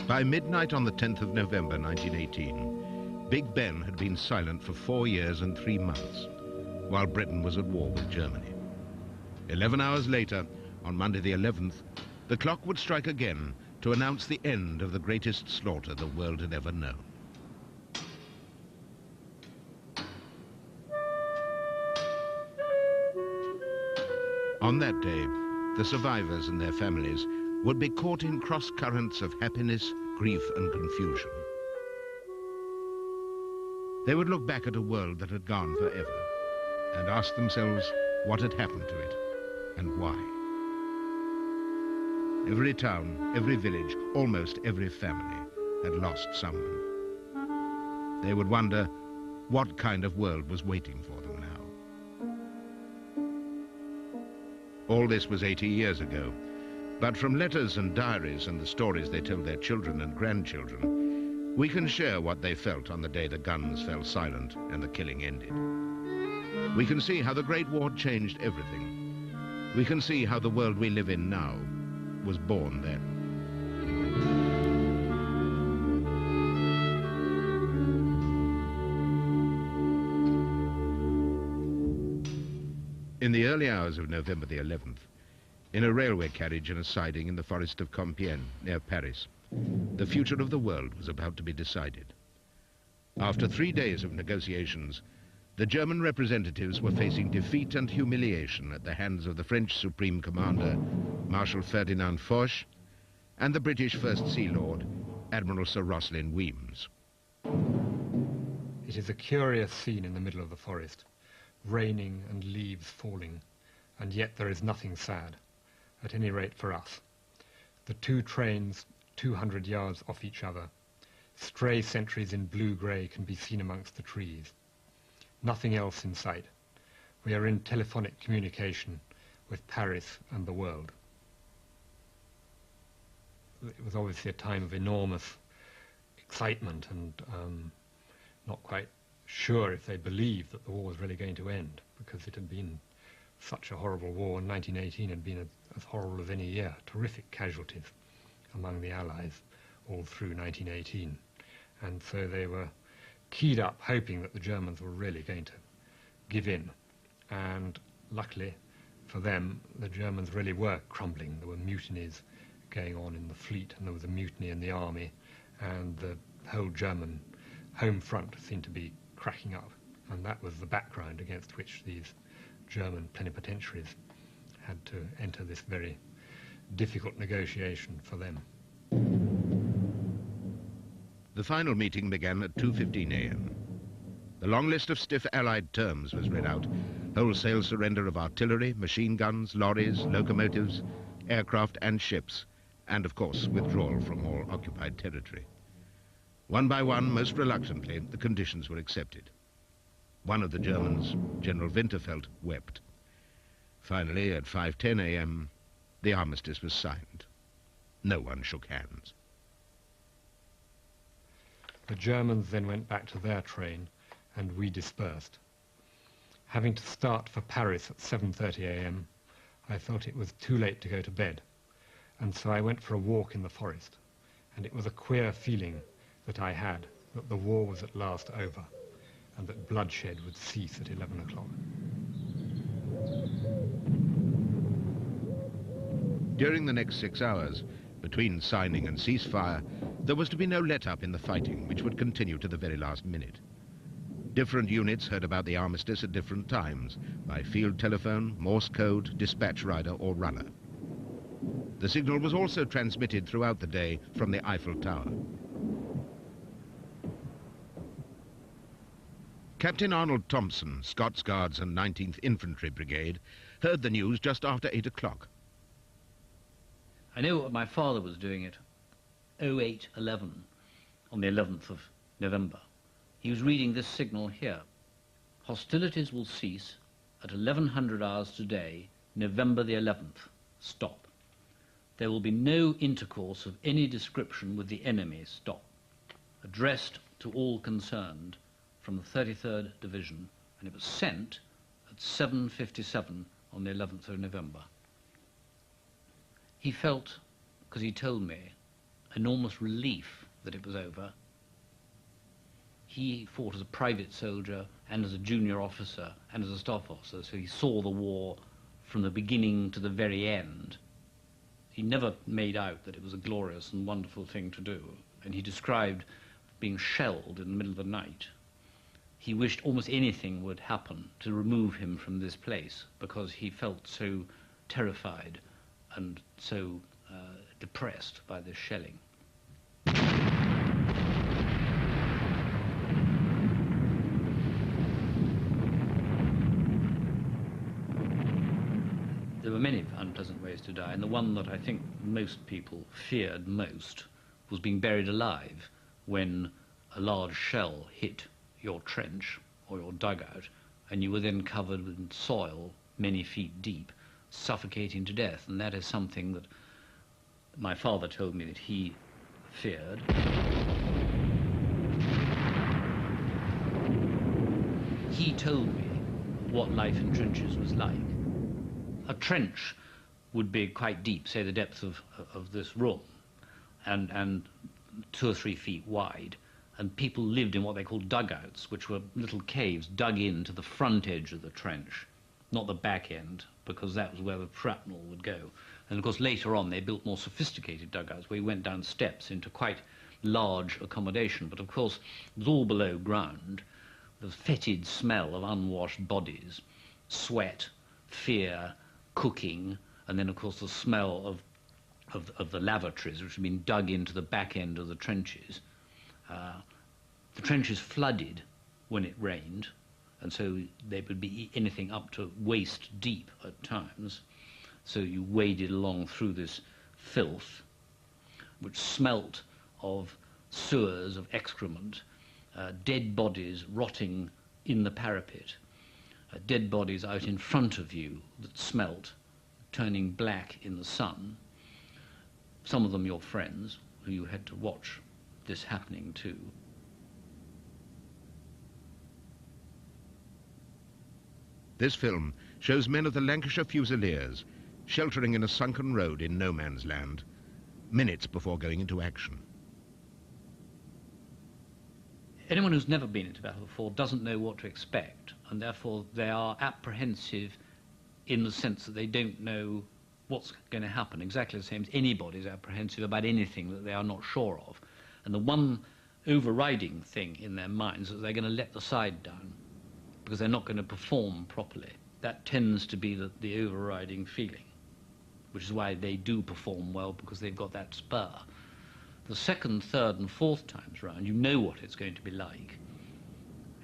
By midnight on the 10th of November 1918, Big Ben had been silent for 4 years and 3 months, while Britain was at war with Germany. 11 hours later, on Monday the 11th, the clock would strike again to announce the end of the greatest slaughter the world had ever known. On that day, the survivors and their families would be caught in cross currents of happiness, grief, and confusion. They would look back at a world that had gone forever and ask themselves what had happened to it and why. Every town, every village, almost every family had lost someone. They would wonder what kind of world was waiting for them now. All this was 80 years ago, but from letters and diaries and the stories they told their children and grandchildren, we can share what they felt on the day the guns fell silent and the killing ended. We can see how the Great War changed everything. We can see how the world we live in now was born then. In the early hours of November the 11th, in a railway carriage in a siding in the forest of Compiègne, near Paris, the future of the world was about to be decided. After 3 days of negotiations, the German representatives were facing defeat and humiliation at the hands of the French Supreme Commander, Marshal Ferdinand Foch, and the British First Sea Lord, Admiral Sir Roslin Weems. It is a curious scene in the middle of the forest, raining and leaves falling, and yet there is nothing sad, at any rate for us. The two trains, 200 yards off each other. Stray sentries in blue-grey can be seen amongst the trees. Nothing else in sight. We are in telephonic communication with Paris and the world. It was obviously a time of enormous excitement and not quite sure if they believed that the war was really going to end, because it had been such a horrible war, and 1918 had been as horrible as any year. Terrific casualties among the Allies all through 1918. And so they were keyed up, hoping that the Germans were really going to give in. And luckily for them, the Germans really were crumbling. There were mutinies going on in the fleet, and there was a mutiny in the army, and the whole German home front seemed to be cracking up. And that was the background against which these German plenipotentiaries had to enter this very difficult negotiation for them. The final meeting began at 2:15 a.m. The long list of stiff Allied terms was read out: wholesale surrender of artillery, machine guns, lorries, locomotives, aircraft and ships, and of course withdrawal from all occupied territory. One by one, most reluctantly, the conditions were accepted. One of the Germans, General Winterfeld, wept. Finally, at 5:10 a.m., the armistice was signed. No one shook hands. The Germans then went back to their train, and we dispersed. Having to start for Paris at 7:30 a.m., I felt it was too late to go to bed, and so I went for a walk in the forest, and it was a queer feeling that I had that the war was at last over, and that bloodshed would cease at 11 o'clock. During the next 6 hours, between signing and ceasefire, there was to be no let-up in the fighting, which would continue to the very last minute. Different units heard about the armistice at different times, by field telephone, Morse code, dispatch rider or runner. The signal was also transmitted throughout the day from the Eiffel Tower. Captain Arnold Thompson, Scots Guards and 19th Infantry Brigade, heard the news just after 8 o'clock. I know what my father was doing at 08:11 on the 11th of November. He was reading this signal here: hostilities will cease at 1100 hours today, November the 11th. Stop. There will be no intercourse of any description with the enemy. Stop. Addressed to all concerned from the 33rd Division, and it was sent at 7:57 on the 11th of November. He felt, because he told me, enormous relief that it was over. He fought as a private soldier and as a junior officer and as a staff officer, so he saw the war from the beginning to the very end. He never made out that it was a glorious and wonderful thing to do, and he described being shelled in the middle of the night. He wished almost anything would happen to remove him from this place because he felt so terrified and so depressed by this shelling. There were many unpleasant ways to die, and the one that I think most people feared most was being buried alive when a large shell hit your trench or your dugout, and you were then covered with soil many feet deep, suffocating to death. And that is something that my father told me that he feared. He told me what life in trenches was like. A trench would be quite deep, say the depth of this room, and 2 or 3 feet wide. And people lived in what they called dugouts, which were little caves dug into the front edge of the trench, not the back end, because that was where the shrapnel would go. And of course later on they built more sophisticated dugouts where you went down steps into quite large accommodation, but of course it was all below ground. The fetid smell of unwashed bodies, sweat, fear, cooking, and then of course the smell of the lavatories which had been dug into the back end of the trenches. The trenches flooded when it rained, and so they would be anything up to waist deep at times. So you waded along through this filth, which smelt of sewers, of excrement, dead bodies rotting in the parapet, dead bodies out in front of you that smelt, turning black in the sun, some of them your friends, who you had to watch this happening to. This film shows men of the Lancashire Fusiliers sheltering in a sunken road in no man's land, minutes before going into action. Anyone who's never been into battle before doesn't know what to expect, and therefore they are apprehensive in the sense that they don't know what's going to happen, exactly the same as anybody's apprehensive about anything that they are not sure of. And the one overriding thing in their minds is that they're going to let the side down because they're not going to perform properly. That tends to be the overriding feeling, which is why they do perform well, because they've got that spur. The second, third and fourth times round, you know what it's going to be like.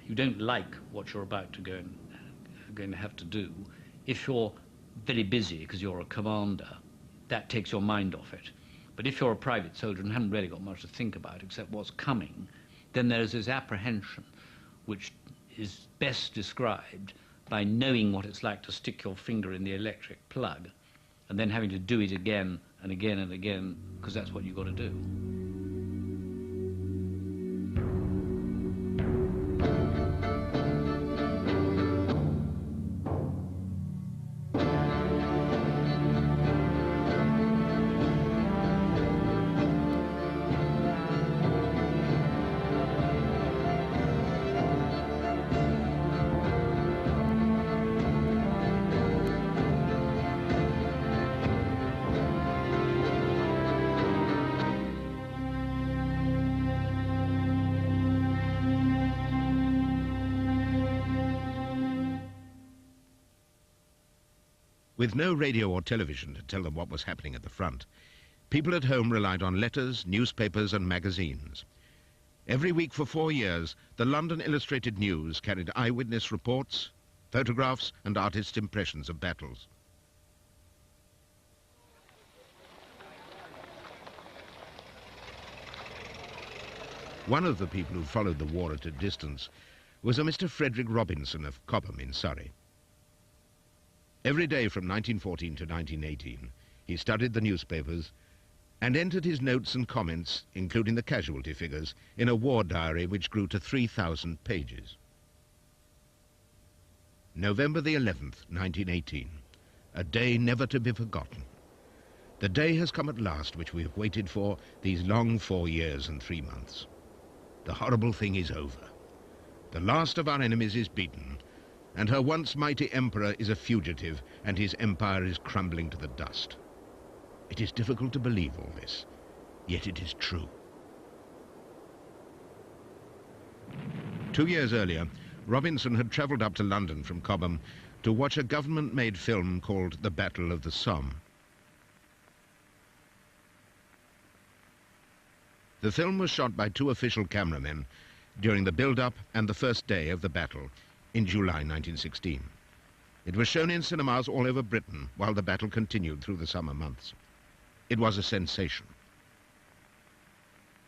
You don't like what you're about to going to have to do. If you're very busy because you're a commander, that takes your mind off it. But if you're a private soldier and haven't really got much to think about except what's coming, then there's this apprehension which is best described by knowing what it's like to stick your finger in the electric plug and then having to do it again and again and again, because that's what you've got to do. With no radio or television to tell them what was happening at the front, people at home relied on letters, newspapers and magazines. Every week for 4 years, the London Illustrated News carried eyewitness reports, photographs and artists' impressions of battles. One of the people who followed the war at a distance was a Mr. Frederick Robinson of Cobham in Surrey. Every day from 1914 to 1918, he studied the newspapers and entered his notes and comments, including the casualty figures, in a war diary which grew to 3,000 pages. November the 11th, 1918, a day never to be forgotten. The day has come at last which we have waited for these long 4 years and 3 months. The horrible thing is over. The last of our enemies is beaten, and her once mighty emperor is a fugitive, and his empire is crumbling to the dust. It is difficult to believe all this, yet it is true. 2 years earlier, Robinson had travelled up to London from Cobham to watch a government-made film called The Battle of the Somme. The film was shot by 2 official cameramen during the build-up and the first day of the battle in July 1916. It was shown in cinemas all over Britain while the battle continued through the summer months. It was a sensation.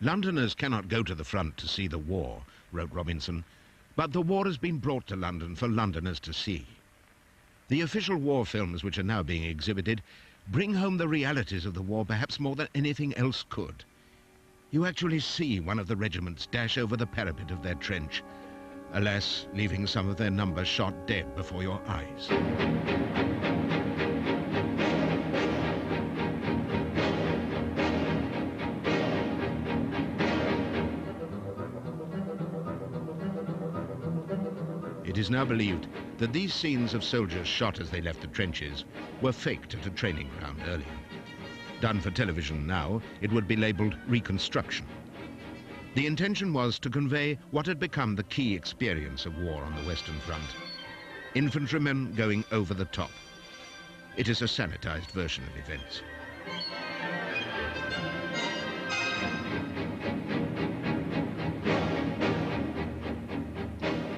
Londoners cannot go to the front to see the war, wrote Robinson, but the war has been brought to London for Londoners to see. The official war films which are now being exhibited bring home the realities of the war perhaps more than anything else could. You actually see one of the regiments dash over the parapet of their trench, alas, leaving some of their number shot dead before your eyes. It is now believed that these scenes of soldiers shot as they left the trenches were faked at a training ground earlier. Done for television now, it would be labelled reconstruction. The intention was to convey what had become the key experience of war on the Western Front. Infantrymen going over the top. It is a sanitized version of events.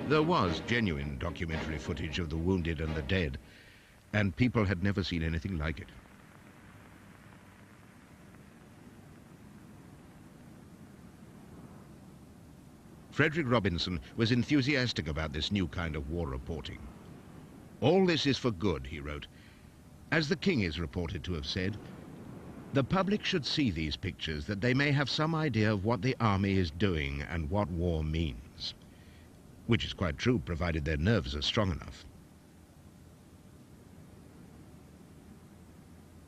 There was genuine documentary footage of the wounded and the dead, and people had never seen anything like it. Frederick Robinson was enthusiastic about this new kind of war reporting. All this is for good, he wrote. As the King is reported to have said, the public should see these pictures that they may have some idea of what the army is doing and what war means. Which is quite true, provided their nerves are strong enough.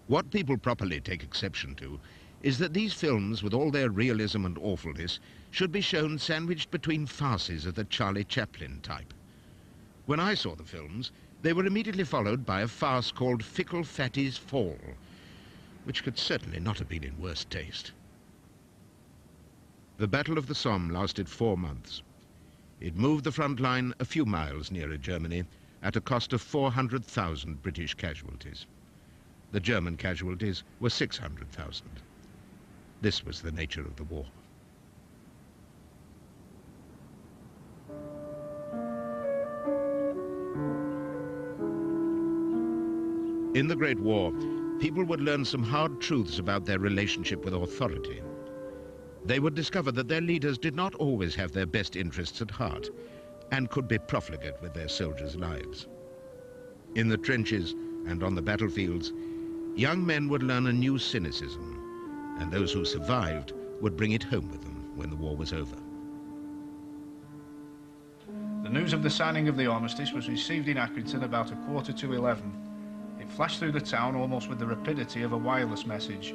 What people properly take exception to is that these films, with all their realism and awfulness, should be shown sandwiched between farces of the Charlie Chaplin type. When I saw the films, they were immediately followed by a farce called Fickle Fatty's Fall, which could certainly not have been in worse taste. The Battle of the Somme lasted 4 months. It moved the front line a few miles nearer Germany at a cost of 400,000 British casualties. The German casualties were 600,000. This was the nature of the war. In the Great War, people would learn some hard truths about their relationship with authority. They would discover that their leaders did not always have their best interests at heart and could be profligate with their soldiers' lives. In the trenches and on the battlefields, young men would learn a new cynicism, and those who survived would bring it home with them when the war was over. The news of the signing of the armistice was received in Accrington about 11:15. It flashed through the town almost with the rapidity of a wireless message,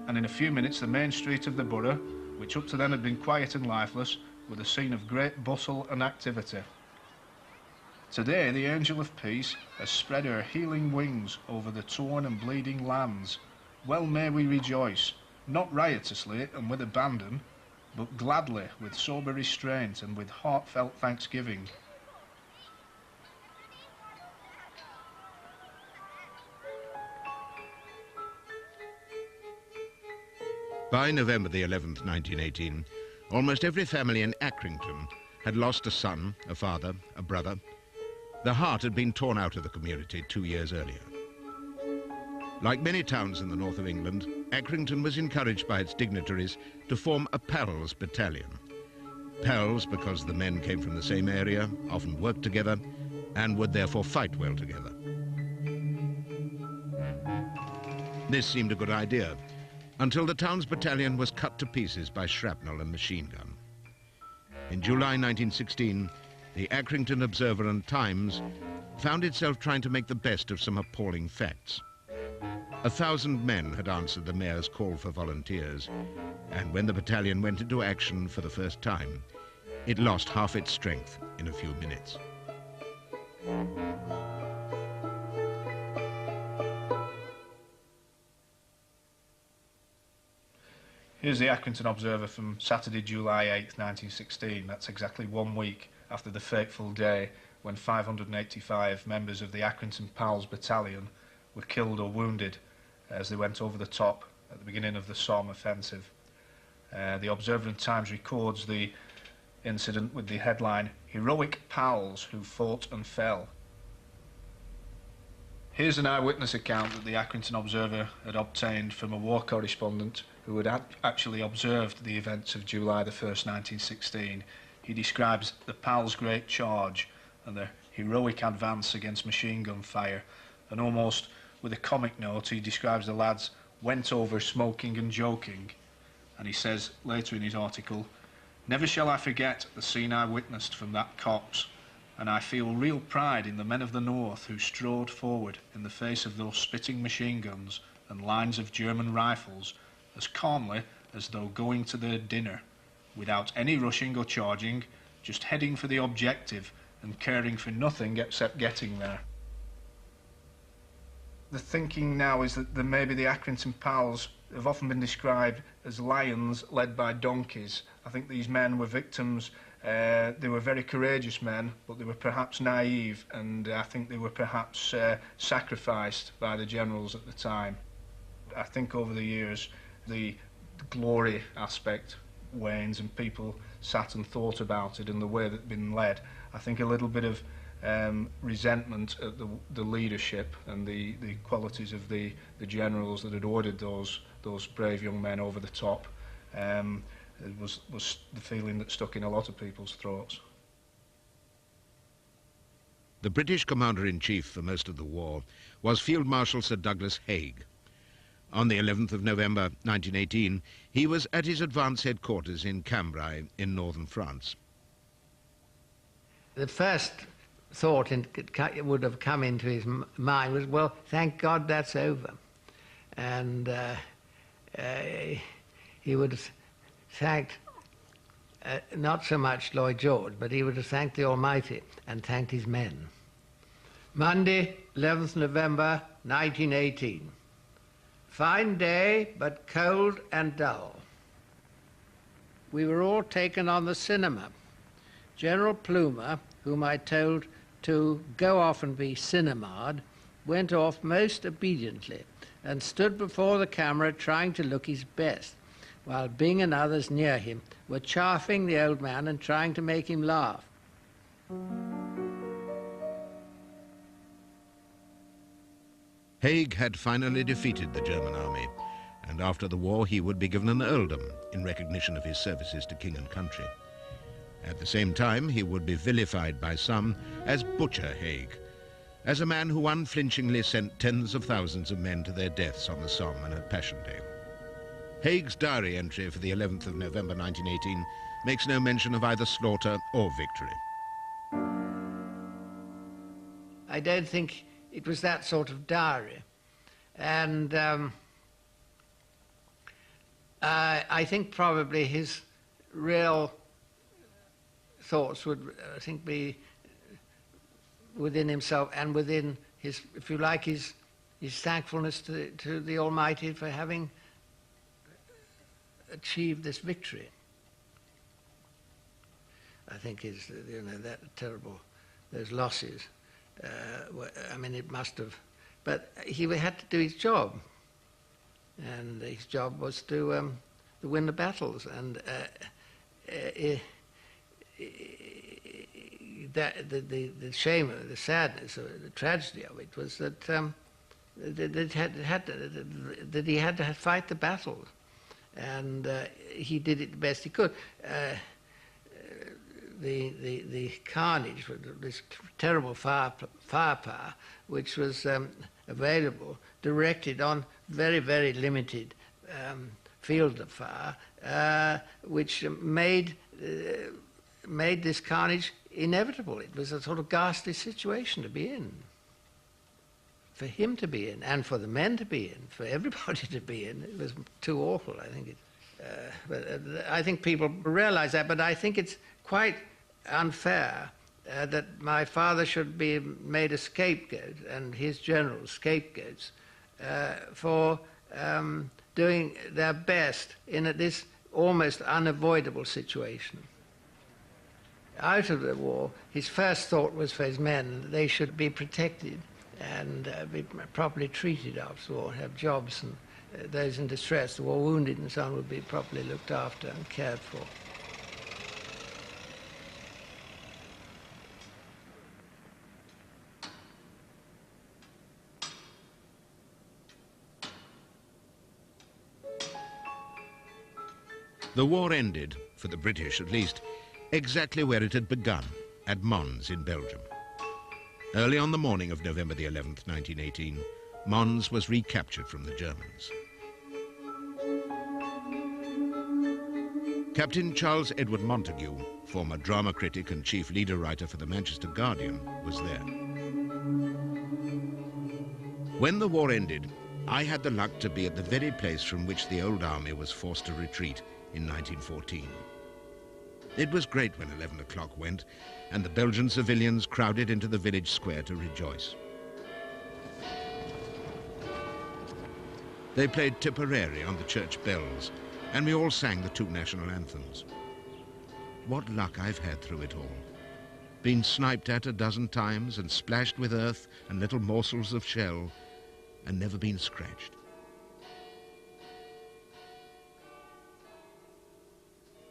and in a few minutes the main street of the borough, which up to then had been quiet and lifeless, was a scene of great bustle and activity. Today the angel of peace has spread her healing wings over the torn and bleeding lands. Well may we rejoice, not riotously and with abandon, but gladly, with sober restraint and with heartfelt thanksgiving. By November the 11th, 1918, almost every family in Accrington had lost a son, a father, a brother. The heart had been torn out of the community 2 years earlier. Like many towns in the north of England, Accrington was encouraged by its dignitaries to form a pals battalion. Pals because the men came from the same area, often worked together, and would therefore fight well together. This seemed a good idea, until the town's battalion was cut to pieces by shrapnel and machine gun. In July 1916, the Accrington Observer and Times found itself trying to make the best of some appalling facts. 1,000 men had answered the mayor's call for volunteers, and when the battalion went into action for the first time, it lost half its strength in a few minutes. Here's the Accrington Observer from Saturday, July 8th, 1916. That's exactly 1 week after the fateful day when 585 members of the Accrington Pals Battalion were killed or wounded as they went over the top at the beginning of the Somme offensive. The Observer and Times records the incident with the headline, "Heroic Pals Who Fought and Fell." Here's an eyewitness account that the Accrington Observer had obtained from a war correspondent who had actually observed the events of July the 1st, 1916. He describes the Pals' great charge and their heroic advance against machine gun fire, and almost with a comic note he describes the lads went over smoking and joking, and he says later in his article, "Never shall I forget the scene I witnessed from that copse, and I feel real pride in the men of the North who strode forward in the face of those spitting machine guns and lines of German rifles as calmly as though going to their dinner, without any rushing or charging, just heading for the objective and caring for nothing except getting there." The thinking now is that maybe the Accrington Pals have often been described as lions led by donkeys. I think these men were victims. They were very courageous men, but they were perhaps naive, and I think they were perhaps sacrificed by the generals at the time. I think over the years the glory aspect wanes and people sat and thought about it and the way that it's been led. I think a little bit of resentment at the leadership and the qualities of the generals that had ordered those brave young men over the top. It was the feeling that stuck in a lot of people's throats. The British Commander-in-Chief for most of the war was Field Marshal Sir Douglas Haig. On the 11th of November 1918, he was at his advance headquarters in Cambrai in northern France. The first thought would have come into his mind was, well, thank God that's over. And he would have thanked not so much Lloyd George, but he would have thanked the Almighty and thanked his men. Monday, 11th November 1918. Fine day, but cold and dull. We were all taken on the cinema. General Plumer, whom I told to go off and be cinema'd, went off most obediently and stood before the camera trying to look his best, while Byng and others near him were chaffing the old man and trying to make him laugh. Haig had finally defeated the German army, and after the war he would be given an earldom in recognition of his services to king and country. At the same time, he would be vilified by some as Butcher Haig, as a man who unflinchingly sent tens of thousands of men to their deaths on the Somme and at Passchendaele. Haig's diary entry for the 11th of November 1918 makes no mention of either slaughter or victory. I don't think it was that sort of diary. And I think probably his real thoughts would, I think, be within himself and within his, if you like, his thankfulness to the Almighty for having achieved this victory. I think is, you know, that terrible, those losses. I mean, it must have, but he had to do his job, and his job was to win the battles, and the shame, the sadness, the tragedy of it was that that he had to fight the battles, and he did it the best he could. The carnage, this terrible firepower, which was available, directed on very, very limited field of fire, which made this carnage inevitable. It was a sort of ghastly situation to be in. for him to be in, and for the men to be in, for everybody to be in. It was too awful, I think. I think people realize that, but I think it's quite unfair that my father should be made a scapegoat, and his generals scapegoats, for doing their best in this almost unavoidable situation. Out of the war, his first thought was for his men, that they should be protected and be properly treated after the war, have jobs, and those in distress, the war wounded and so on, would be properly looked after and cared for. The war ended, for the British at least, exactly where it had begun, at Mons in Belgium. Early on the morning of November the 11th, 1918, Mons was recaptured from the Germans. Captain Charles Edward Montague, former drama critic and chief leader writer for the Manchester Guardian, was there. When the war ended, I had the luck to be at the very place from which the old army was forced to retreat in 1914. It was great when 11 o'clock went and the Belgian civilians crowded into the village square to rejoice. They played Tipperary on the church bells, and we all sang the two national anthems. What luck I've had through it all. Been sniped at a dozen times and splashed with earth and little morsels of shell, and never been scratched.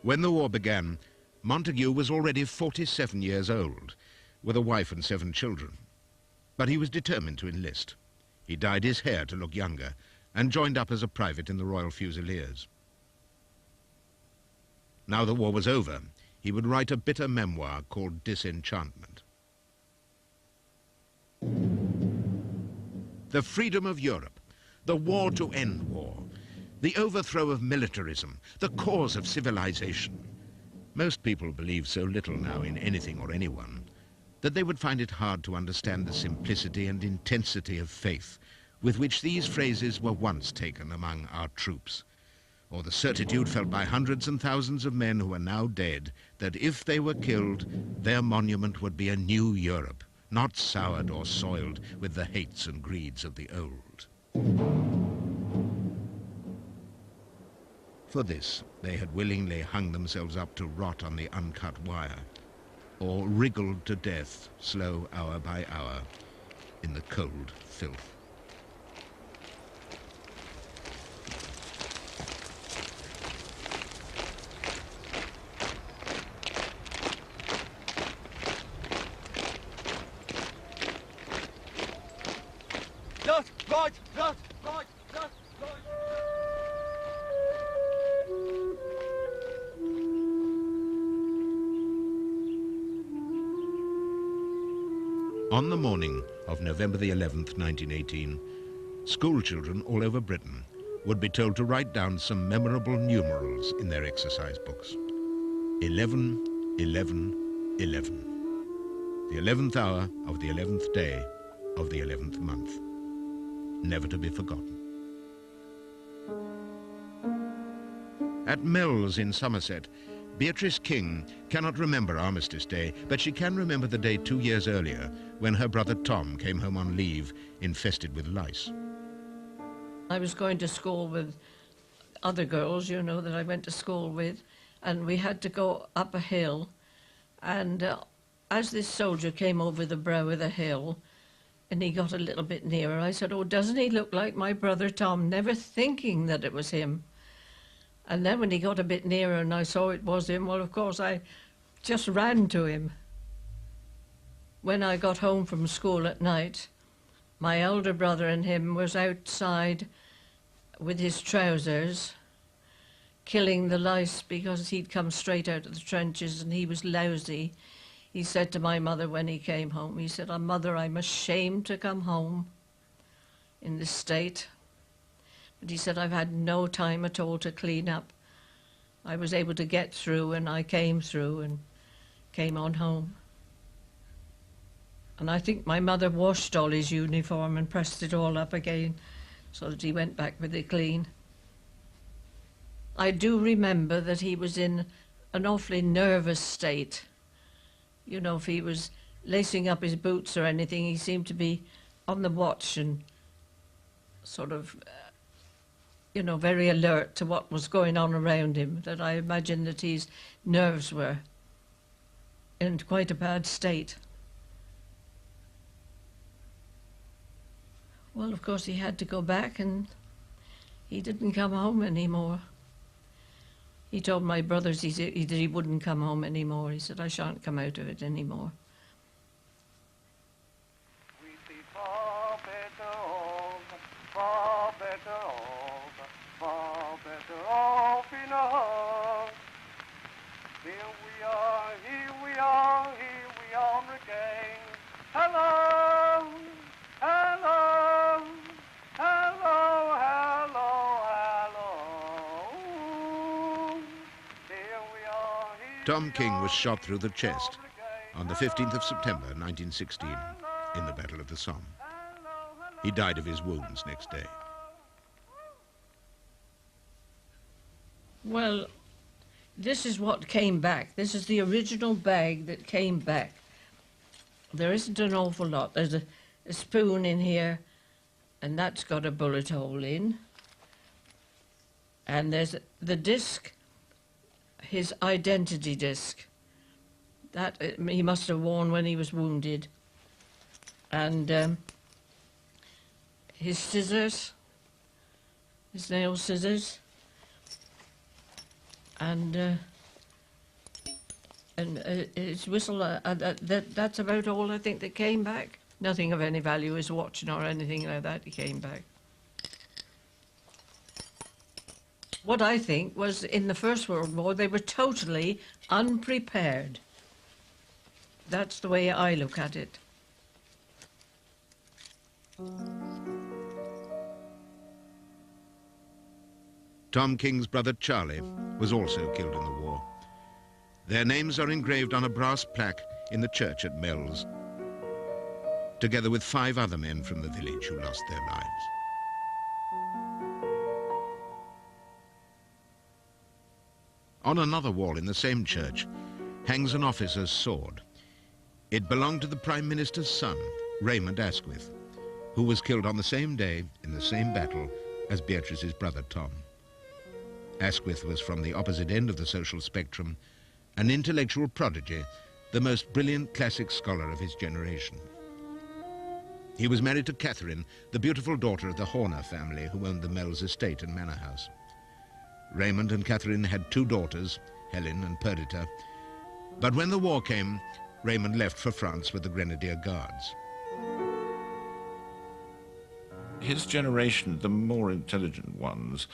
When the war began, Montague was already 47 years old, with a wife and 7 children. But he was determined to enlist. He dyed his hair to look younger and joined up as a private in the Royal Fusiliers. Now the war was over, he would write a bitter memoir called Disenchantment. The freedom of Europe, the war to end war, the overthrow of militarism, the cause of civilization. Most people believe so little now in anything or anyone that they would find it hard to understand the simplicity and intensity of faith with which these phrases were once taken among our troops, or the certitude felt by hundreds and thousands of men who are now dead that if they were killed, their monument would be a new Europe, not soured or soiled with the hates and greeds of the old. For this, they had willingly hung themselves up to rot on the uncut wire, or wriggled to death, slow hour by hour, in the cold filth. Left, right, left, right, left, right. On the morning of November the 11th, 1918, school children all over Britain would be told to write down some memorable numerals in their exercise books. 11, 11, 11. The 11th hour of the 11th day of the 11th month. Never to be forgotten. At Mells in Somerset, Beatrice King cannot remember Armistice Day, but she can remember the day 2 years earlier when her brother Tom came home on leave, infested with lice. I was going to school with other girls, you know, that I went to school with, and we had to go up a hill. And as this soldier came over the brow of the hill, and he got a little bit nearer, I said, "Oh, doesn't he look like my brother Tom?" Never thinking that it was him. And then when he got a bit nearer and I saw it was him, well, of course, I just ran to him. When I got home from school at night, my elder brother and him was outside with his trousers, killing the lice because he'd come straight out of the trenches and he was lousy. He said to my mother when he came home, he said, "Oh, Mother, I'm ashamed to come home in this state." But he said, "I've had no time at all to clean up. I was able to get through and I came through and came on home." And I think my mother washed all his uniform and pressed it all up again so that he went back with it clean. I do remember that he was in an awfully nervous state. You know, if he was lacing up his boots or anything, he seemed to be on the watch and sort of, you know, very alert to what was going on around him, that I imagine that his nerves were in quite a bad state. Well, of course, he had to go back, and he didn't come home anymore. He told my brothers that he wouldn't come home anymore. He said, I shan't come out of it anymore. We'd be far better off, far better off, far better off in a hug. Here we are, here we are, here we are again. Hello, hello, hello, hello, hello. Here we are, here Tom we King are, was shot through the here we chest are on the 15th of September 1916 in the Battle of the Somme. He died of his wounds next day. Well, this is what came back. This is the original bag that came back. There isn't an awful lot. There's a spoon in here, and that's got a bullet hole in. And there's the disc, his identity disc. That he must have worn when he was wounded. And his scissors, his nail scissors. And his whistle, that's about all I think that came back. Nothing of any value, his watch or anything like that, he came back. What I think was, in the First World War, they were totally unprepared. That's the way I look at it. Tom King's brother Charlie was also killed in the war. Their names are engraved on a brass plaque in the church at Mells, together with 5 other men from the village who lost their lives. On another wall in the same church hangs an officer's sword. It belonged to the Prime Minister's son, Raymond Asquith, who was killed on the same day in the same battle as Beatrice's brother Tom. Asquith was from the opposite end of the social spectrum, an intellectual prodigy, the most brilliant classic scholar of his generation. He was married to Catherine, the beautiful daughter of the Horner family who owned the Mells estate and manor house. Raymond and Catherine had 2 daughters, Helen and Perdita, but when the war came, Raymond left for France with the Grenadier Guards. His generation, the more intelligent ones,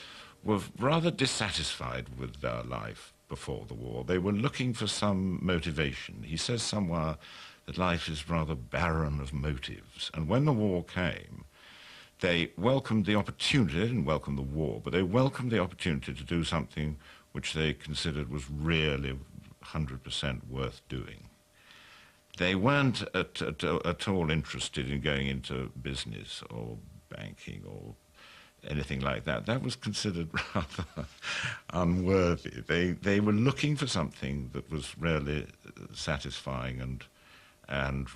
were rather dissatisfied with their life before the war. They were looking for some motivation. He says somewhere that life is rather barren of motives. And when the war came, they welcomed the opportunity, they didn't welcome the war, but they welcomed the opportunity to do something which they considered was really 100% worth doing. They weren't at all interested in going into business or banking or anything like that. That was considered rather unworthy. They were looking for something that was really satisfying and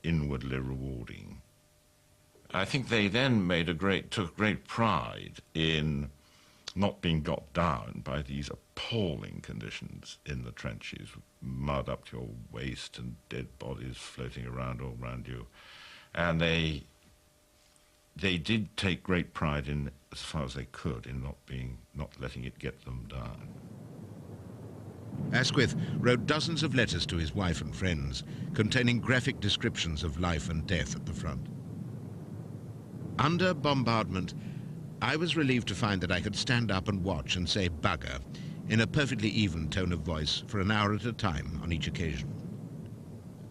inwardly rewarding. I think they then took great pride in not being got down by these appalling conditions in the trenches, mud up to your waist and dead bodies floating around all around you. And they did take great pride in, as far as they could, in not letting it get them down. Asquith wrote dozens of letters to his wife and friends, containing graphic descriptions of life and death at the front. Under bombardment, I was relieved to find that I could stand up and watch and say bugger in a perfectly even tone of voice for an hour at a time on each occasion.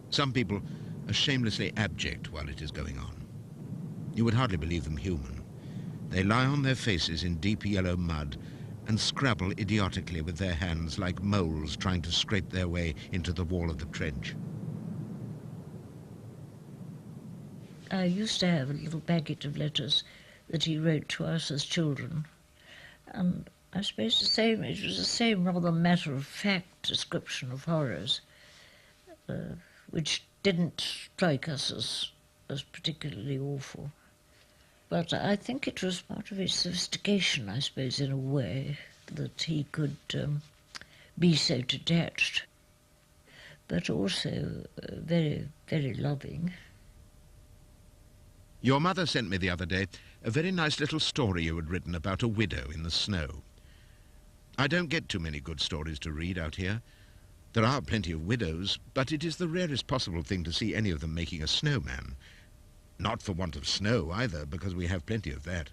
Some people are shamelessly abject while it is going on. You would hardly believe them human. They lie on their faces in deep yellow mud and scrabble idiotically with their hands like moles trying to scrape their way into the wall of the trench. I used to have a little packet of letters that he wrote to us as children, and I suppose it was the same rather matter-of-fact description of horrors, which didn't strike us as particularly awful. But I think it was part of his sophistication, I suppose, in a way, that he could be so detached, but also very, very loving. Your mother sent me the other day a very nice little story you had written about a widow in the snow. I don't get too many good stories to read out here. There are plenty of widows, but it is the rarest possible thing to see any of them making a snowman. Not for want of snow either, because we have plenty of that.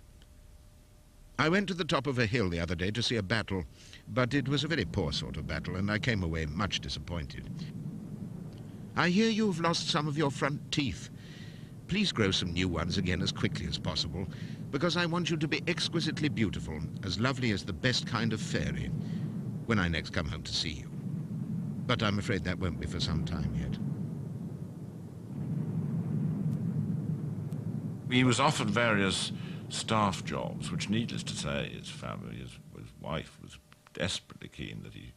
I went to the top of a hill the other day to see a battle, but it was a very poor sort of battle, and I came away much disappointed. I hear you have lost some of your front teeth. Please grow some new ones again as quickly as possible, because I want you to be exquisitely beautiful, as lovely as the best kind of fairy, when I next come home to see you. But I'm afraid that won't be for some time yet. He was offered various staff jobs, which, needless to say, his family, his wife was desperately keen that he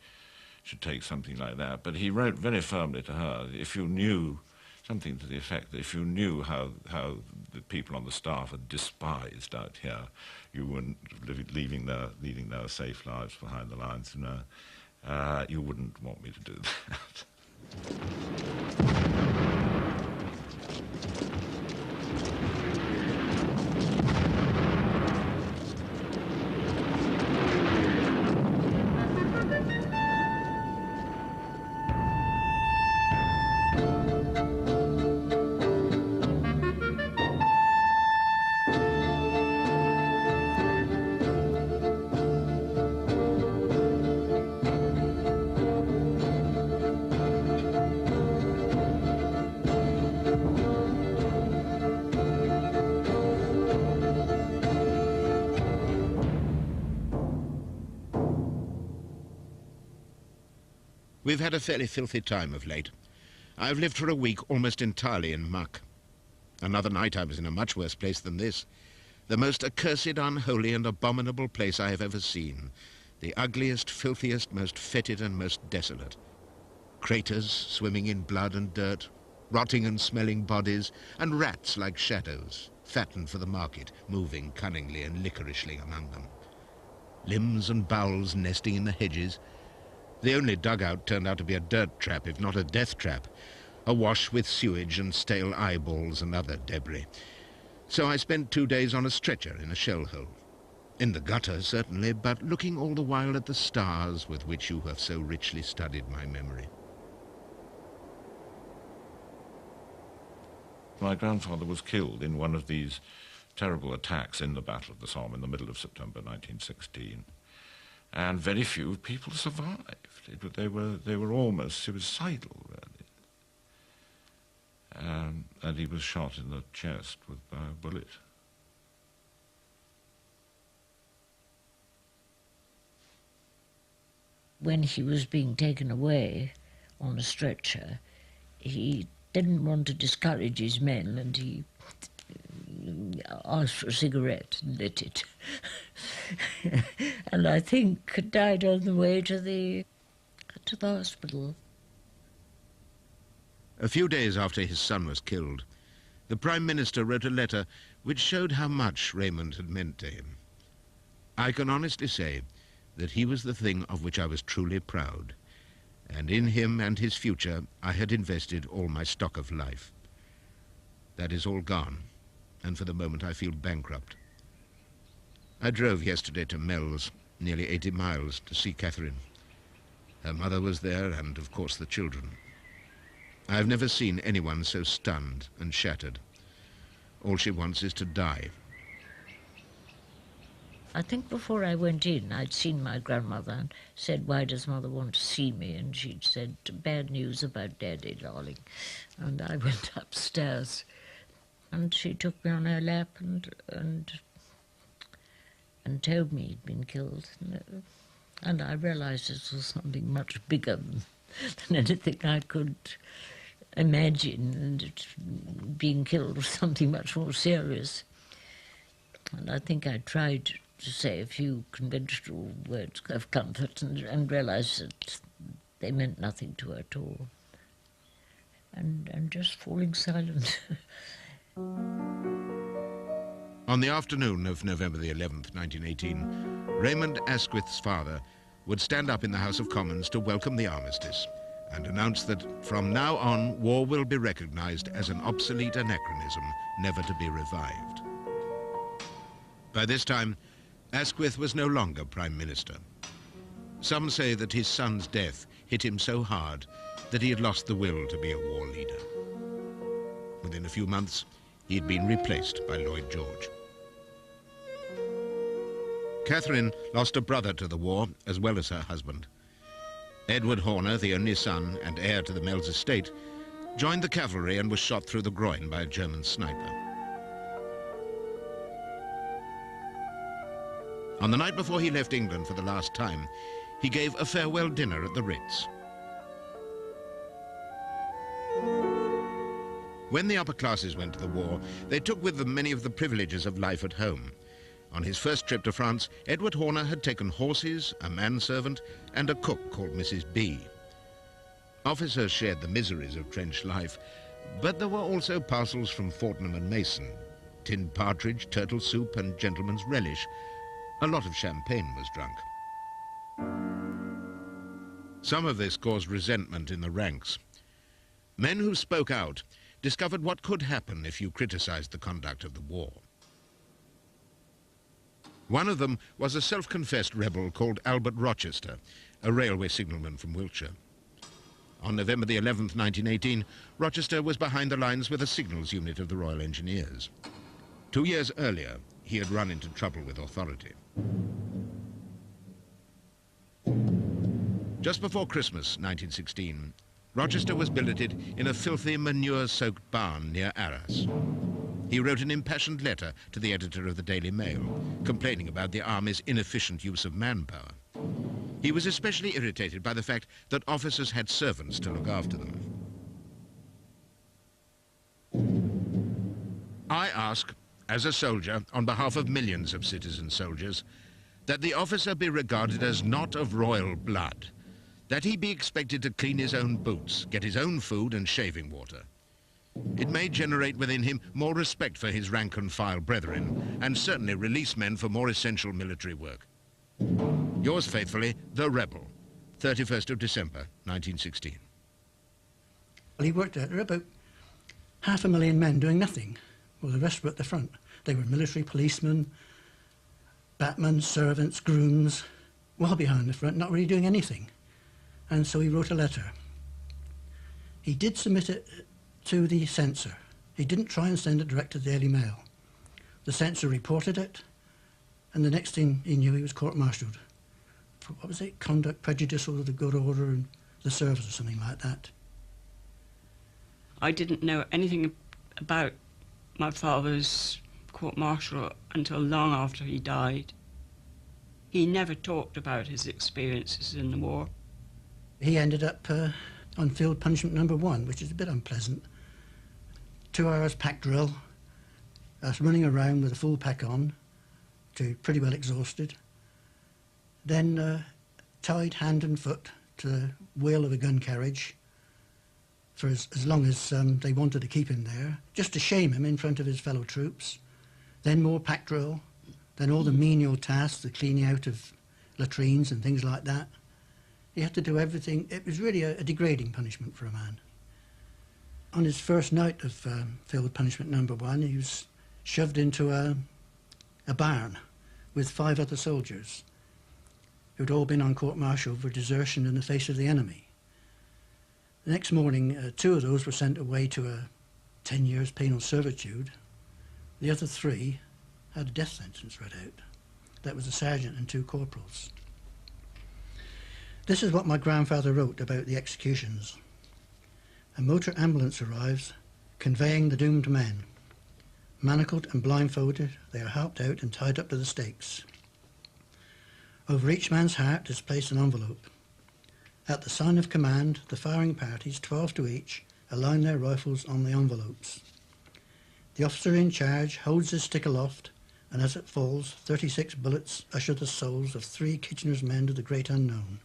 should take something like that. But he wrote very firmly to her, if you knew, something to the effect that if you knew how the people on the staff are despised out here, you wouldn't, leading their safe lives behind the lines, you wouldn't want me to do that. We've had a fairly filthy time of late. I've lived for a week almost entirely in muck. Another night I was in a much worse place than this. The most accursed, unholy and abominable place I have ever seen. The ugliest, filthiest, most fetid and most desolate. Craters swimming in blood and dirt, rotting and smelling bodies, and rats like shadows, fattened for the market, moving cunningly and licorishly among them. Limbs and bowels nesting in the hedges. The only dugout turned out to be a dirt trap, if not a death trap, awash with sewage and stale eyeballs and other debris. So I spent 2 days on a stretcher in a shell hole. In the gutter, certainly, but looking all the while at the stars with which you have so richly studied my memory. My grandfather was killed in one of these terrible attacks in the Battle of the Somme in the middle of September 1916. And very few people survived. They were almost suicidal, really. And he was shot in the chest by a bullet. When he was being taken away on a stretcher, he didn't want to discourage his men, and he asked for a cigarette and lit it. And I think died on the way to the hospital. A few days after his son was killed, the Prime Minister wrote a letter which showed how much Raymond had meant to him. I can honestly say that he was the thing of which I was truly proud, and in him and his future I had invested all my stock of life. That is all gone, and for the moment I feel bankrupt. I drove yesterday to Mells, nearly 80 miles, to see Catherine. Her mother was there, and of course the children. I have never seen anyone so stunned and shattered. All she wants is to die. I think before I went in, I'd seen my grandmother and said, "Why does Mother want to see me?" And she'd said, "Bad news about Daddy, darling." And I went upstairs, and she took me on her lap and told me he'd been killed. And I realised this was something much bigger than anything I could imagine that being killed was something much more serious. And I think I tried to say a few conventional words of comfort and realised that they meant nothing to her at all. And just falling silent. On the afternoon of November the 11th, 1918, Raymond Asquith's father would stand up in the House of Commons to welcome the armistice and announce that from now on war will be recognised as an obsolete anachronism never to be revived. By this time, Asquith was no longer Prime Minister. Some say that his son's death hit him so hard that he had lost the will to be a war leader. Within a few months, he had been replaced by Lloyd George. Catherine lost a brother to the war, as well as her husband. Edward Horner, the only son and heir to the Mells estate, joined the cavalry and was shot through the groin by a German sniper. On the night before he left England for the last time, he gave a farewell dinner at the Ritz. When the upper classes went to the war, they took with them many of the privileges of life at home. On his first trip to France, Edward Horner had taken horses, a manservant, and a cook called Mrs. B. Officers shared the miseries of trench life, but there were also parcels from Fortnum and Mason, tinned partridge, turtle soup, and gentleman's relish. A lot of champagne was drunk. Some of this caused resentment in the ranks. Men who spoke out discovered what could happen if you criticized the conduct of the war. One of them was a self-confessed rebel called Albert Rochester, a railway signalman from Wiltshire. On November the 11th, 1918, Rochester was behind the lines with a signals unit of the Royal Engineers. 2 years earlier, he had run into trouble with authority. Just before Christmas, 1916, Rochester was billeted in a filthy, manure-soaked barn near Arras. He wrote an impassioned letter to the editor of the Daily Mail, complaining about the Army's inefficient use of manpower. He was especially irritated by the fact that officers had servants to look after them. I ask, as a soldier, on behalf of millions of citizen soldiers, that the officer be regarded as not of royal blood, that he be expected to clean his own boots, get his own food and shaving water. It may generate within him more respect for his rank-and-file brethren, and certainly release men for more essential military work. Yours faithfully, The Rebel, 31st of December, 1916. Well, he worked out there were about 500,000 men doing nothing. Well, the rest were at the front. They were military policemen, batmen, servants, grooms, well behind the front, not really doing anything. And so he wrote a letter. He did submit it to the censor. He didn't try and send it direct to the Daily Mail. The censor reported it, and the next thing he knew, he was court-martialed for, what was it, conduct prejudicial to the good order and the service or something like that. I didn't know anything about my father's court-martial until long after he died. He never talked about his experiences in the war. He ended up on field punishment number 1, which is a bit unpleasant. 2 hours pack drill, us running around with a full pack on, to pretty well exhausted. Then tied hand and foot to the wheel of a gun carriage for as long as they wanted to keep him there, just to shame him in front of his fellow troops. Then more pack drill, then all the menial tasks, the cleaning out of latrines and things like that. He had to do everything. It was really a degrading punishment for a man. On his first night of field punishment number 1, he was shoved into a barn with 5 other soldiers who'd all been on court-martial for desertion in the face of the enemy. The next morning, 2 of those were sent away to a 10 years penal servitude. The other 3 had a death sentence read out. That was a sergeant and 2 corporals. This is what my grandfather wrote about the executions. A motor ambulance arrives, conveying the doomed men. Manacled and blindfolded, they are helped out and tied up to the stakes. Over each man's heart is placed an envelope. At the sign of command, the firing parties, 12 to each, align their rifles on the envelopes. The officer in charge holds his stick aloft, and as it falls, 36 bullets usher the souls of 3 Kitchener's men to the great unknown.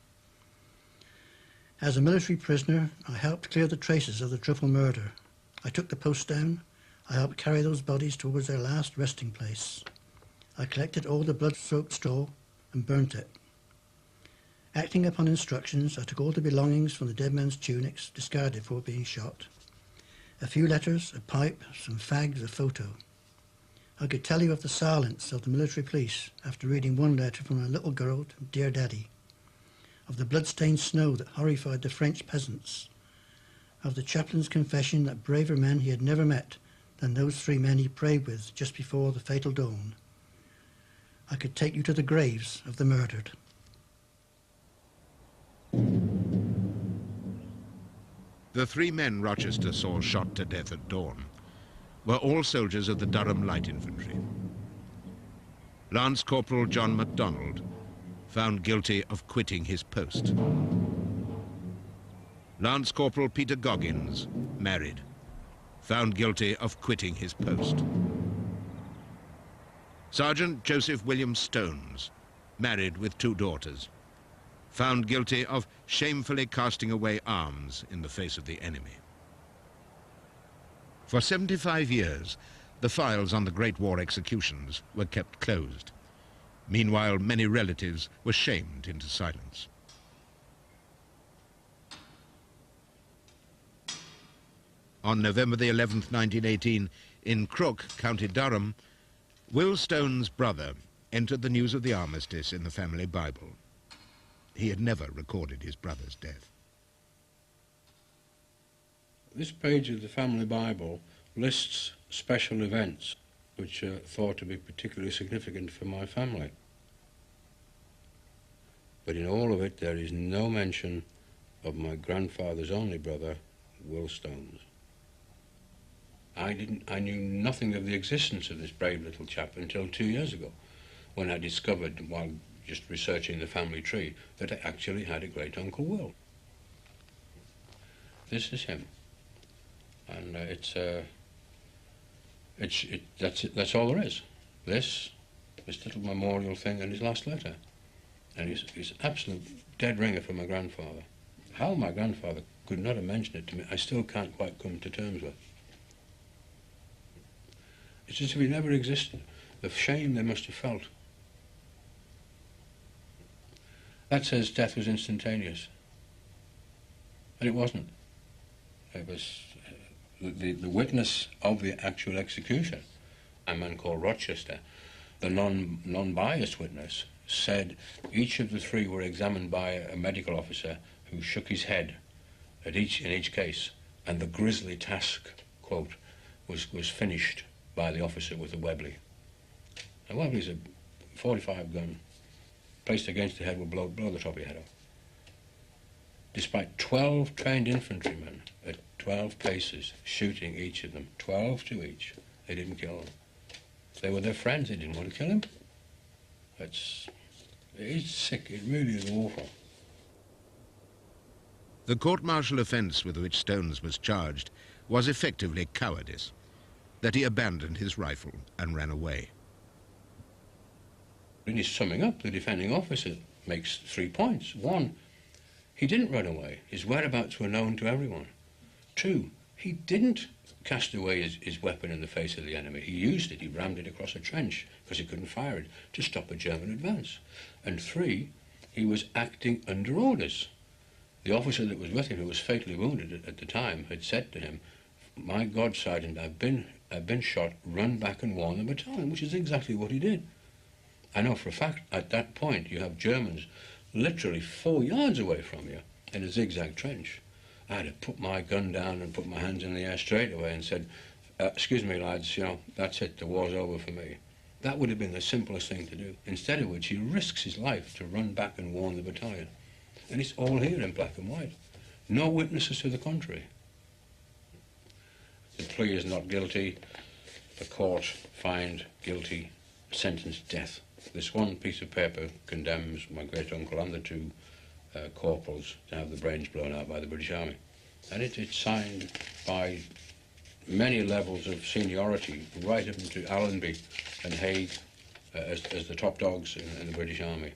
As a military prisoner, I helped clear the traces of the triple murder. I took the post down. I helped carry those bodies towards their last resting place. I collected all the blood-soaked straw and burnt it. Acting upon instructions, I took all the belongings from the dead man's tunics, discarded before being shot. A few letters, a pipe, some fags, a photo. I could tell you of the silence of the military police after reading one letter from a little girl to Dear Daddy, of the blood-stained snow that horrified the French peasants, of the chaplain's confession that braver men he had never met than those 3 men he prayed with just before the fatal dawn. I could take you to the graves of the murdered. The 3 men Rochester saw shot to death at dawn were all soldiers of the Durham Light Infantry. Lance Corporal John MacDonald, found guilty of quitting his post. Lance Corporal Peter Goggins, married, found guilty of quitting his post. Sergeant Joseph William Stones, married with 2 daughters, found guilty of shamefully casting away arms in the face of the enemy. For 75 years, the files on the Great War executions were kept closed. Meanwhile, many relatives were shamed into silence. On November the 11th, 1918, in Crook, County Durham, Will Stone's brother entered the news of the armistice in the family Bible. He had never recorded his brother's death. This page of the family Bible lists special events which are thought to be particularly significant for my family. But in all of it, there is no mention of my grandfather's only brother, Will Stones. I knew nothing of the existence of this brave little chap until 2 years ago, when I discovered, while just researching the family tree, that I actually had a great Uncle Will. This is him. And that's all there is. This little memorial thing and his last letter. And he's absolute dead ringer for my grandfather. How my grandfather could not have mentioned it to me, I still can't quite come to terms with. It's as if he never existed. The shame they must have felt. That says death was instantaneous. And it wasn't. It was the witness of the actual execution, a man called Rochester, the non-biased witness, said each of the 3 were examined by a medical officer who shook his head in each case, and the grisly task, quote, was finished by the officer with a Webley. A Webley's a 45 gun, placed against the head will blow the top of your head off. Despite 12 trained infantrymen at 12 paces shooting each of them, 12 to each, they didn't kill them. They were their friends, they didn't want to kill him. It's sick, it really is awful. The court-martial offence with which Stones was charged was effectively cowardice, that he abandoned his rifle and ran away. In his summing up, the defending officer makes 3 points. 1, he didn't run away. His whereabouts were known to everyone. 2, he didn't cast away his weapon in the face of the enemy. He used it, he rammed it across a trench because he couldn't fire it to stop a German advance. And 3, he was acting under orders. The officer that was with him, who was fatally wounded at the time, had said to him, "My God, Sergeant, I've been shot, run back and warn the battalion," which is exactly what he did. I know for a fact, at that point, you have Germans literally 4 yards away from you in a zigzag trench. I had to put my gun down and put my hands in the air straight away and said, "Excuse me, lads, that's it, the war's over for me." That would have been the simplest thing to do, instead of which he risks his life to run back and warn the battalion. And it's all here in black and white. No witnesses to the contrary. The plea is not guilty. The court find guilty, sentenced death. This one piece of paper condemns my great-uncle and the 2 corporals to have the brains blown out by the British Army. and it's signed by many levels of seniority, right up into Allenby and Haig as the top dogs in the British Army.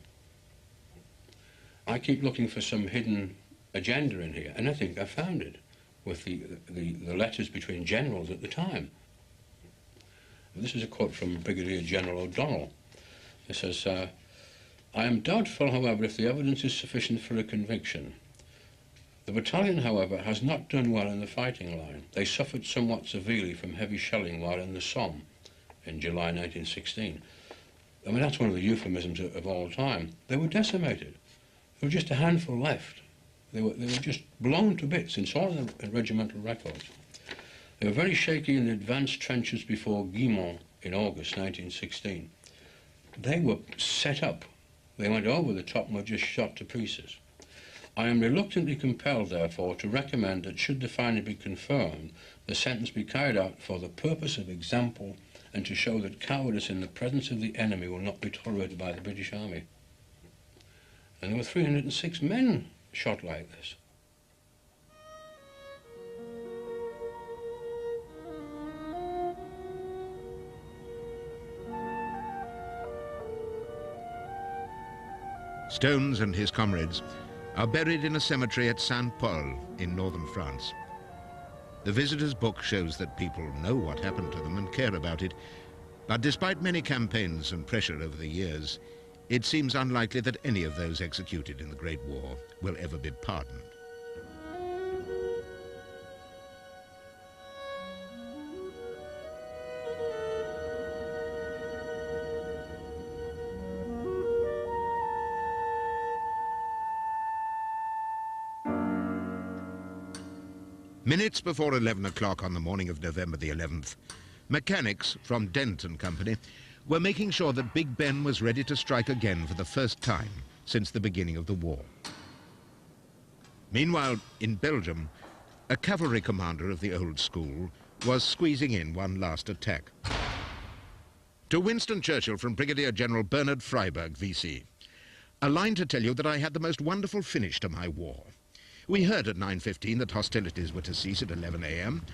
I keep looking for some hidden agenda in here, and I think I found it with the letters between generals at the time. This is a quote from Brigadier General O'Donnell. It says, I am doubtful, however, if the evidence is sufficient for a conviction. The battalion, however, has not done well in the fighting line. They suffered somewhat severely from heavy shelling while in the Somme in July 1916. I mean, that's one of the euphemisms of all time. They were decimated. There were just a handful left. They were just blown to bits in all the regimental records. They were very shaky in the advanced trenches before Guillemont in August 1916. They were set up. They went over the top and were just shot to pieces. I am reluctantly compelled, therefore, to recommend that should the finding be confirmed, the sentence be carried out for the purpose of example and to show that cowardice in the presence of the enemy will not be tolerated by the British Army. And there were 306 men shot like this. Stones and his comrades are buried in a cemetery at Saint-Paul in northern France. The visitor's book shows that people know what happened to them and care about it, but despite many campaigns and pressure over the years, it seems unlikely that any of those executed in the Great War will ever be pardoned. Minutes before 11 o'clock on the morning of November the 11th, mechanics from Dent and Company were making sure that Big Ben was ready to strike again for the first time since the beginning of the war. Meanwhile, in Belgium, a cavalry commander of the old school was squeezing in one last attack. To Winston Churchill from Brigadier General Bernard Freiberg, VC. A line to tell you that I had the most wonderful finish to my war. We heard at 9:15 that hostilities were to cease at 11 a.m.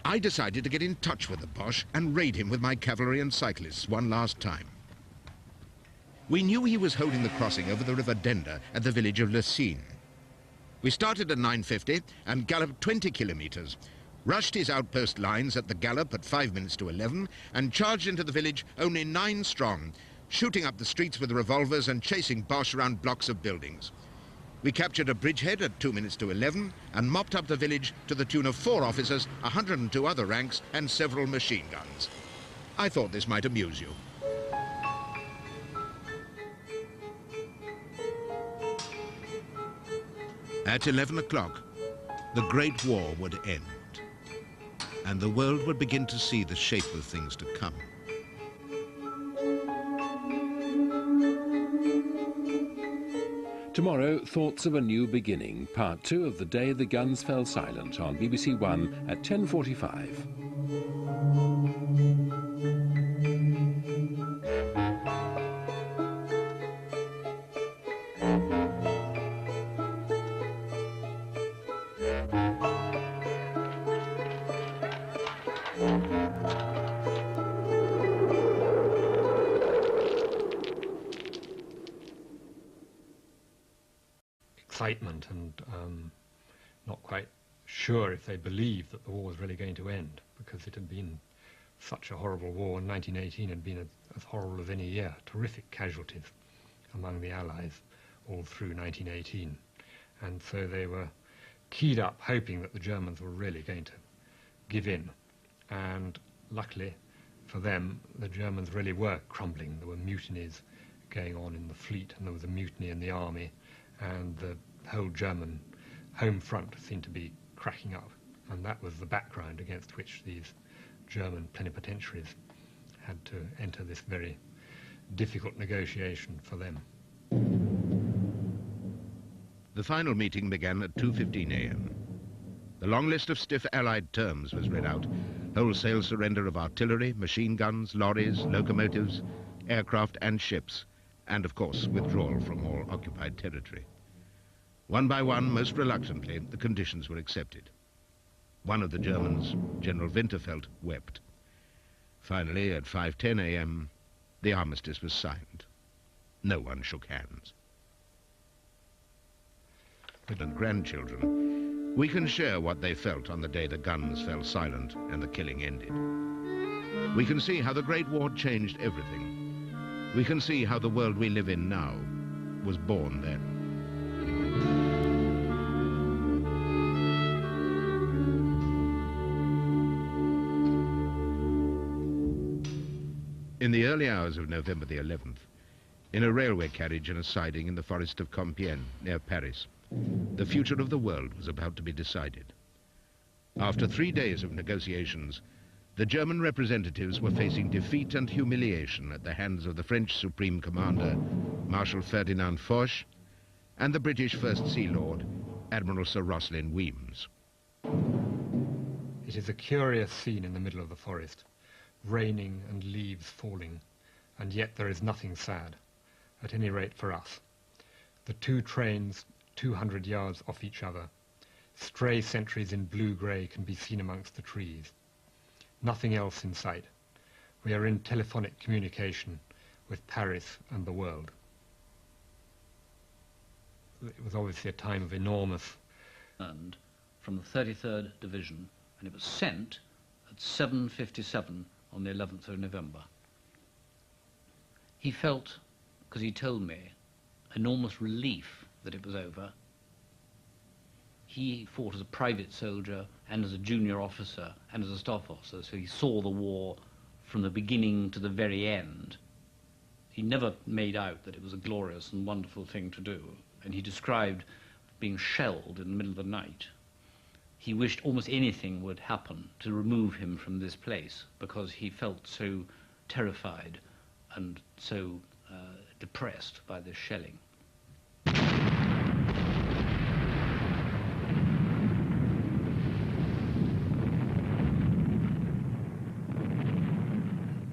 I decided to get in touch with the Boche and raid him with my cavalry and cyclists one last time. We knew he was holding the crossing over the River Dender at the village of Le Cygne. We started at 9:50 and galloped 20 kilometers, rushed his outpost lines at the gallop at 5 minutes to 11 and charged into the village only 9 strong, shooting up the streets with revolvers and chasing Boche around blocks of buildings. We captured a bridgehead at 2 minutes to 11 and mopped up the village to the tune of 4 officers, 102 other ranks and several machine guns. I thought this might amuse you. At 11 o'clock, the Great War would end, and the world would begin to see the shape of things to come. Tomorrow, Thoughts of a New Beginning, Part 2 of The Day the Guns Fell Silent on BBC One at 10:45. Excitement and not quite sure if they believed that the war was really going to end, because it had been such a horrible war, and 1918 had been as horrible as any year. Terrific casualties among the Allies all through 1918. And so they were keyed up, hoping that the Germans were really going to give in. And luckily for them, the Germans really were crumbling. There were mutinies going on in the fleet, and there was a mutiny in the army, and the whole German home front seemed to be cracking up, and that was the background against which these German plenipotentiaries had to enter this very difficult negotiation for them. The final meeting began at 2:15 a.m. The long list of stiff Allied terms was read out: wholesale surrender of artillery, machine guns, lorries, locomotives, aircraft and ships, and of course withdrawal from all occupied territory. One by one, most reluctantly, the conditions were accepted. One of the Germans, General Winterfeld, wept. Finally, at 5:10 a.m., the armistice was signed. No one shook hands. And grandchildren, we can share what they felt on the day the guns fell silent and the killing ended. We can see how the Great War changed everything. We can see how the world we live in now was born then. In the early hours of November the 11th, in a railway carriage in a siding in the forest of Compiègne, near Paris, the future of the world was about to be decided. After 3 days of negotiations, the German representatives were facing defeat and humiliation at the hands of the French Supreme Commander, Marshal Ferdinand Foch, and the British First Sea Lord, Admiral Sir Roslin Weems. It is a curious scene in the middle of the forest, raining and leaves falling, and yet there is nothing sad, at any rate for us. The two trains 200 yards off each other. Stray sentries in blue-grey can be seen amongst the trees. Nothing else in sight. We are in telephonic communication with Paris and the world. It was obviously a time of enormous... And from the 33rd Division, and it was sent at 7:57 on the 11th of November. He felt, because he told me, enormous relief that it was over. He fought as a private soldier and as a junior officer and as a staff officer, so he saw the war from the beginning to the very end. He never made out that it was a glorious and wonderful thing to do, and he described being shelled in the middle of the night. He wished almost anything would happen to remove him from this place, because he felt so terrified and so depressed by this shelling.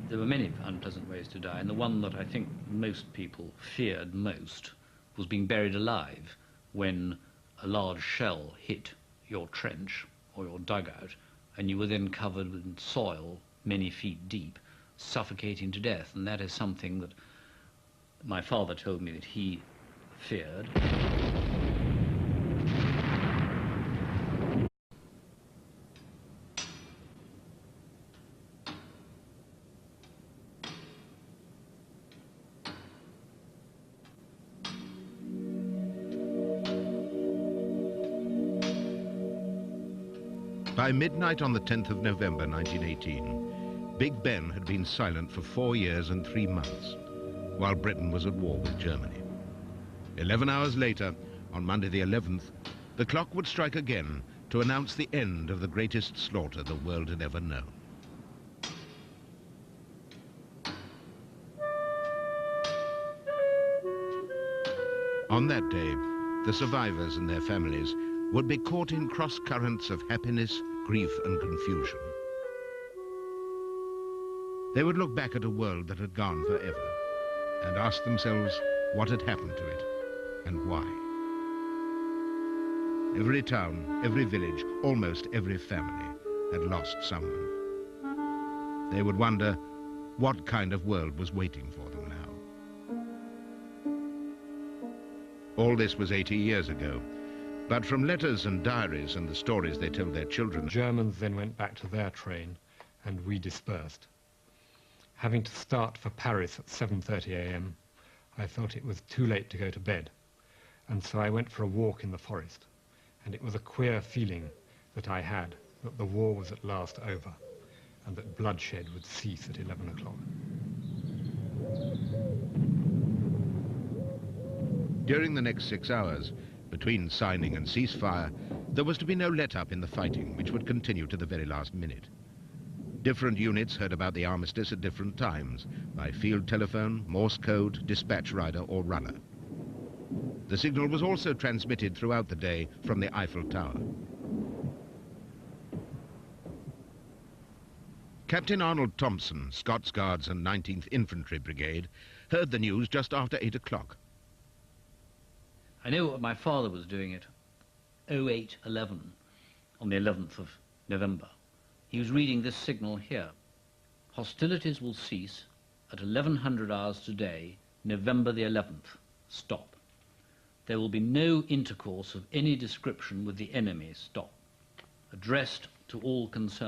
There were many unpleasant ways to die, and the one that I think most people feared most was being buried alive when a large shell hit your trench or your dugout, and you were then covered in soil many feet deep, suffocating to death. And that is something that my father told me that he feared. By midnight on the 10th of November 1918, Big Ben had been silent for 4 years and 3 months, while Britain was at war with Germany. 11 hours later, on Monday the 11th, the clock would strike again to announce the end of the greatest slaughter the world had ever known. On that day, the survivors and their families would be caught in cross currents of happiness, grief, and confusion. They would look back at a world that had gone forever and ask themselves what had happened to it and why. Every town, every village, almost every family had lost someone. They would wonder what kind of world was waiting for them now. All this was 80 years ago. But from letters and diaries and the stories they told their children... The Germans then went back to their train and we dispersed. Having to start for Paris at 7:30 a.m, I felt it was too late to go to bed, and so I went for a walk in the forest, and it was a queer feeling that I had that the war was at last over and that bloodshed would cease at 11 o'clock. During the next 6 hours, between signing and ceasefire, there was to be no let-up in the fighting, which would continue to the very last minute. Different units heard about the armistice at different times, by field telephone, Morse code, dispatch rider, or runner. The signal was also transmitted throughout the day from the Eiffel Tower. Captain Arnold Thompson, Scots Guards and 19th Infantry Brigade, heard the news just after 8 o'clock. I know my father was doing it 08:11 on the 11th of November. He was reading this signal here. Hostilities will cease at 1100 hours today, November the 11th. Stop. There will be no intercourse of any description with the enemy. Stop. Addressed to all concerned.